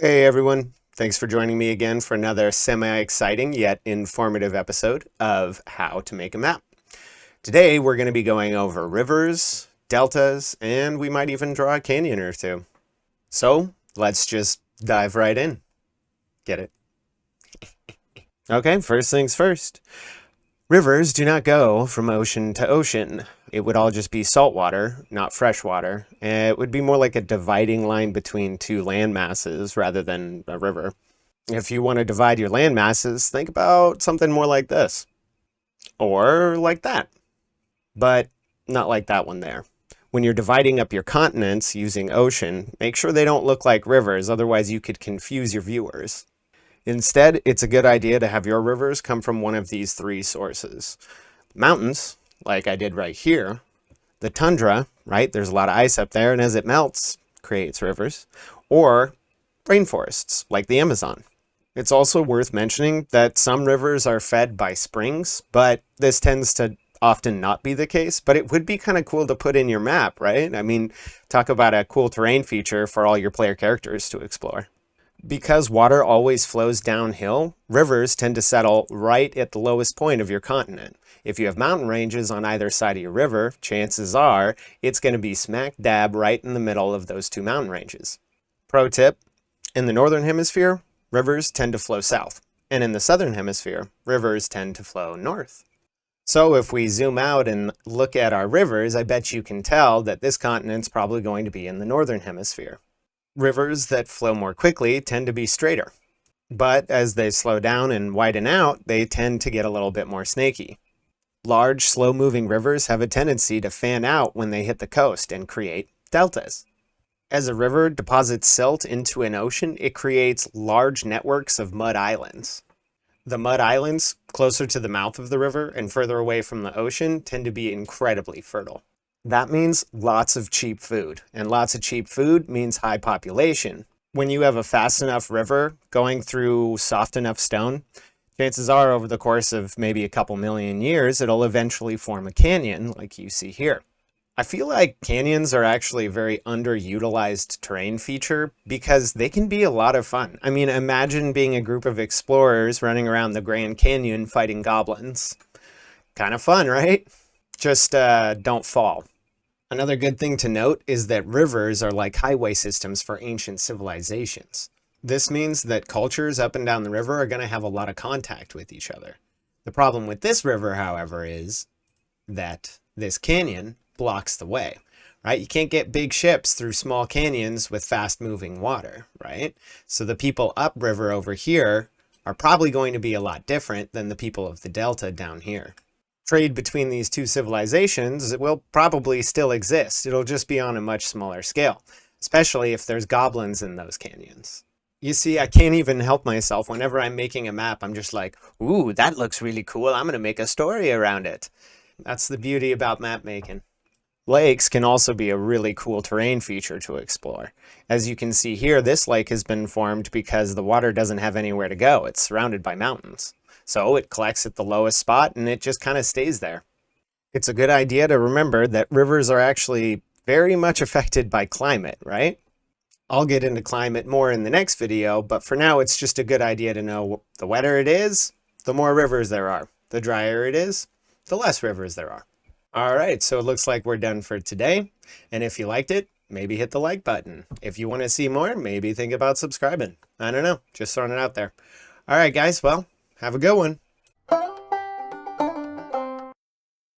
Hey everyone, thanks for joining me again for another semi-exciting yet informative episode of How to Make a Map. Today we're going to be going over rivers, deltas, and we might even draw a canyon or two. So let's just dive right in. Get it? Okay, first things first. Rivers do not go from ocean to ocean. It would all just be salt water, not fresh water. It would be more like a dividing line between two land masses rather than a river. If you want to divide your land masses, think about something more like this. Or like that. But not like that one there. When you're dividing up your continents using ocean, make sure they don't look like rivers, otherwise you could confuse your viewers. Instead, it's a good idea to have your rivers come from one of these three sources. Mountains, like I did right here. The tundra, right? There's a lot of ice up there, and as it melts, creates rivers. Or rainforests, like the Amazon. It's also worth mentioning that some rivers are fed by springs, but this tends to often not be the case. But it would be kind of cool to put in your map, right? I mean, talk about a cool terrain feature for all your player characters to explore. Because water always flows downhill, rivers tend to settle right at the lowest point of your continent. If you have mountain ranges on either side of your river, chances are it's going to be smack dab right in the middle of those two mountain ranges. Pro tip, in the northern hemisphere, rivers tend to flow south, and in the southern hemisphere, rivers tend to flow north. So if we zoom out and look at our rivers, I bet you can tell that this continent's probably going to be in the northern hemisphere. Rivers that flow more quickly tend to be straighter, but as they slow down and widen out, they tend to get a little bit more snaky. Large, slow-moving rivers have a tendency to fan out when they hit the coast and create deltas. As a river deposits silt into an ocean, it creates large networks of mud islands. The mud islands, closer to the mouth of the river and further away from the ocean, tend to be incredibly fertile. That means lots of cheap food, and lots of cheap food means high population. When you have a fast enough river going through soft enough stone, chances are over the course of maybe a couple million years, it'll eventually form a canyon like you see here. I feel like canyons are actually a very underutilized terrain feature because they can be a lot of fun. I mean, imagine being a group of explorers running around the Grand Canyon fighting goblins. Kind of fun, right? Just don't fall. Another good thing to note is that rivers are like highway systems for ancient civilizations. This means that cultures up and down the river are going to have a lot of contact with each other. The problem with this river, however, is that this canyon blocks the way, right? You can't get big ships through small canyons with fast-moving water, right? So the people upriver over here are probably going to be a lot different than the people of the delta down here. Trade between these two civilizations will probably still exist. It'll just be on a much smaller scale, especially if there's goblins in those canyons. You see, I can't even help myself. Whenever I'm making a map, I'm just like, ooh, that looks really cool. I'm going to make a story around it. That's the beauty about map making. Lakes can also be a really cool terrain feature to explore. As you can see here, this lake has been formed because the water doesn't have anywhere to go. It's surrounded by mountains. So it collects at the lowest spot and it just kind of stays there. It's a good idea to remember that rivers are actually very much affected by climate, right? I'll get into climate more in the next video, but for now it's just a good idea to know the wetter it is, the more rivers there are. The drier it is, the less rivers there are. All right, so it looks like we're done for today. And if you liked it, maybe hit the like button. If you want to see more, maybe think about subscribing. I don't know, just throwing it out there. All right, guys, well, have a good one.